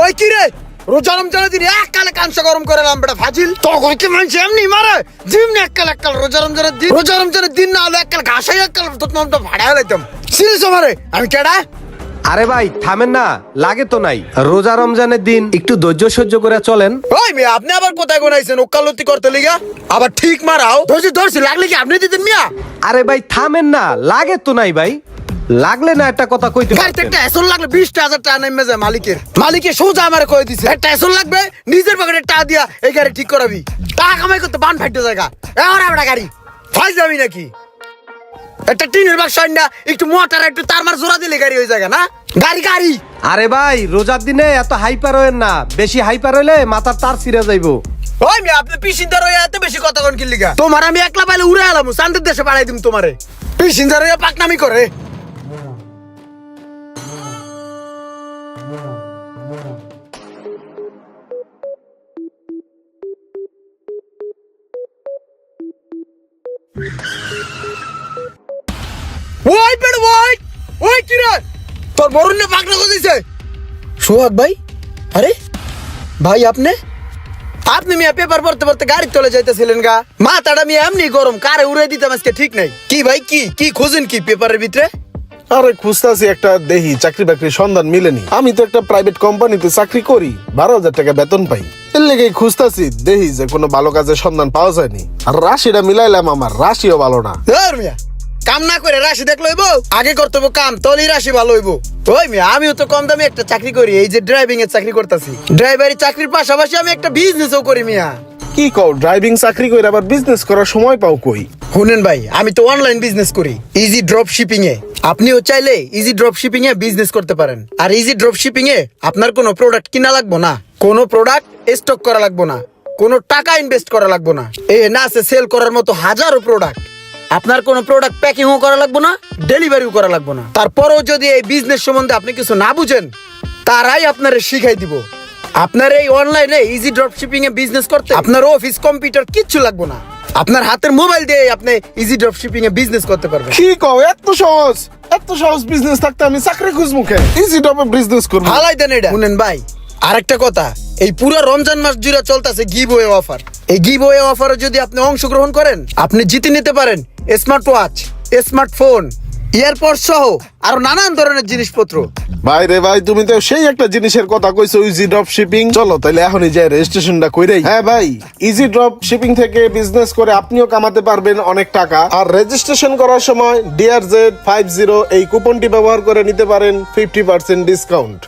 ওই কি রে রোজা রমজানের দিন এক কালে কাঁচা গরম করে এলাম বেটা ফাজিল তখন কি মানুষ এমনি মারে যেমনি এক কাল রোজা রমজানের দিন না হলে এক কাল ঘাসাই এক কাল তোর নামটা ভাড়া হলাইতাম সিরিয়াস মারে আমি কেডা। আরে ভাই থামেন না, লাগে তো নাই। রোজা রমজানের দিন একটু ধৈর্য সহ্য করে চলেন। ওই মেয়ে আপনি আবার কোথায় গোনাইছেন ওকালতি করতে লিগা আবার ঠিক মারাও ধরছি লাগলে কি আপনি দিতেন মিয়া। আরে ভাই থামেন না, লাগে তো নাই ভাই, লাগলে না একটা কথা কইতে গাড়িতে পারতেন। একটা এসন লাগলে 20,000 টাকা নেমে যায় মালিকে সোজা আমারে কই দিছে একটা এসন লাগবে নিজের পকেটে টাকা দিয়া এই গাড়ি ঠিক করাবি টাকা কামাই করতে বান ফাইটে জায়গা এখন আমরা গাড়ি ফাইজ যাবি নাকি একটা টিনের বাক্স না একটু মোটর একটু তার মার জোড়া দিলে গাড়ি হয়ে জায়গা না গাড়ি আরে ভাই রোজার দিনে এত হাইপার হইেন না, বেশি হাইপার হইলে মাথার তার ছিঁড়ে যাইবো। ওই মেয়ে আপনি পিসিনদার হয়ে এত বেশি কথা কোন কি লিগা তোমার আমি একলা পাইলে উড়ে এলাম চান্দের দেশে পাঠাই দিম তোমারে পিসিনদার হয়ে পাকনামি করে। ওই পেড় ওই কি রে তোর বরুণ নে পাকনা করে দিছে সোহাগ ভাই। আরে ভাই আপনি মিয়া পেপার পড়তে গাড়ি চলে যাইতেছিলেন গা মাথাটা মিয়া এমনি গরম কারে উড়ে দিতাম আজকে ঠিক নাই কি ভাই কি খোঁজেন কি পেপারের ভিতরে। আরে খুঁজতাছি একটা দেহি চাকরি বাকরির সন্ধান মিলেনি। আমি তো একটা প্রাইভেট কোম্পানিতে চাকরি করি, 12,000 টাকা বেতন পাই। এর লেগেই খুঁজতাছি দেহি যে কোনো ভালো কাজের সন্ধান পাওয়া যায়নি। আর রাশিটা মিলাইলাম, আমার রাশিও ভালো না। ধর মিয়া কাম না করে রাশি দেখলো হইব আগে করতে হইব কাম তলেই রাশি ভালো হইব। ওই মিয়া আমিও তো কম দামে একটা চাকরি করি এই যে ড্রাইভিং এর চাকরি করতেছি ড্রাইভারি চাকরির পাশাপাশি আমি একটা বিজনেসও করি মিয়া। কি কও ড্রাইভিং চাকরি করে আবার বিজনেস করার সময় পাও কই? শুনেন ভাই আমি তো অনলাইন বিজনেস করি ইজি ড্রপ শিপিং এ আপনিও চাইলে ইজি ড্রপ শিপিং এ বিজনেস করতে পারেন। আর ইজি ড্রপ শিপিং এ আপনার কোনো প্রোডাক্ট কিনা লাগবো না, কোনো প্রোডাক্ট স্টক করা লাগবো না, কোনো টাকা ইনভেস্ট করা লাগবো না। এ না আছে সেল করার মতো হাজারো প্রোডাক্ট। আপনার কোনো প্রোডাক্ট প্যাকিংও করা লাগবো না, ডেলিভারিও করা লাগবো না। তারপরেও যদি এই বিজনেস সম্বন্ধে আপনি কিছু না বুঝেন তারাই আপনারে শিখাই দিব। আপনার এই অনলাইনে ইজি ড্রপ শিপিং এ বিজনেস করতে আপনার অফিস কম্পিউটার কিচ্ছু লাগবে না, আপনার হাতের মোবাইল দিয়ে আপনি ইজি ড্রপ শিপিং এ বিজনেস করতে পারবেন। কি কও এত সহজ বিজনেস থাকতে আমি চাকরি খুঁজবো কেন? ইজি ড্রপে বিজনেস করব। হালাই দেন এটা। শুনেন ভাই আরেকটা কথা, এই পুরো রমজান মাস জুড়ে চলতেছে গিভওয়ে অফার। এই গিভওয়ে অফারে যদি আপনি অংশগ্রহণ করেন আপনি জিতে নিতে পারেন স্মার্ট ওয়াচ, স্মার্টফোন, এয়ারপড সহ আরো নানান ধরনের জিনিসপত্র। ভাই রে ভাই, তুমি তো সেই একটা জিনিসের কথা কইছো, ইজি ড্রপ শিপিং। চলো তাহলে এখনই যাই রেজিস্ট্রেশনটা কইরাই। হ্যাঁ ভাই, ইজি ড্রপ শিপিং থেকে বিজনেস করে আপনিও কামাতে পারবেন অনেক টাকা। আর রেজিস্ট্রেশন করার সময় DRZ50 এই কুপনটি ব্যবহার করে নিতে পারেন 50% ডিসকাউন্ট।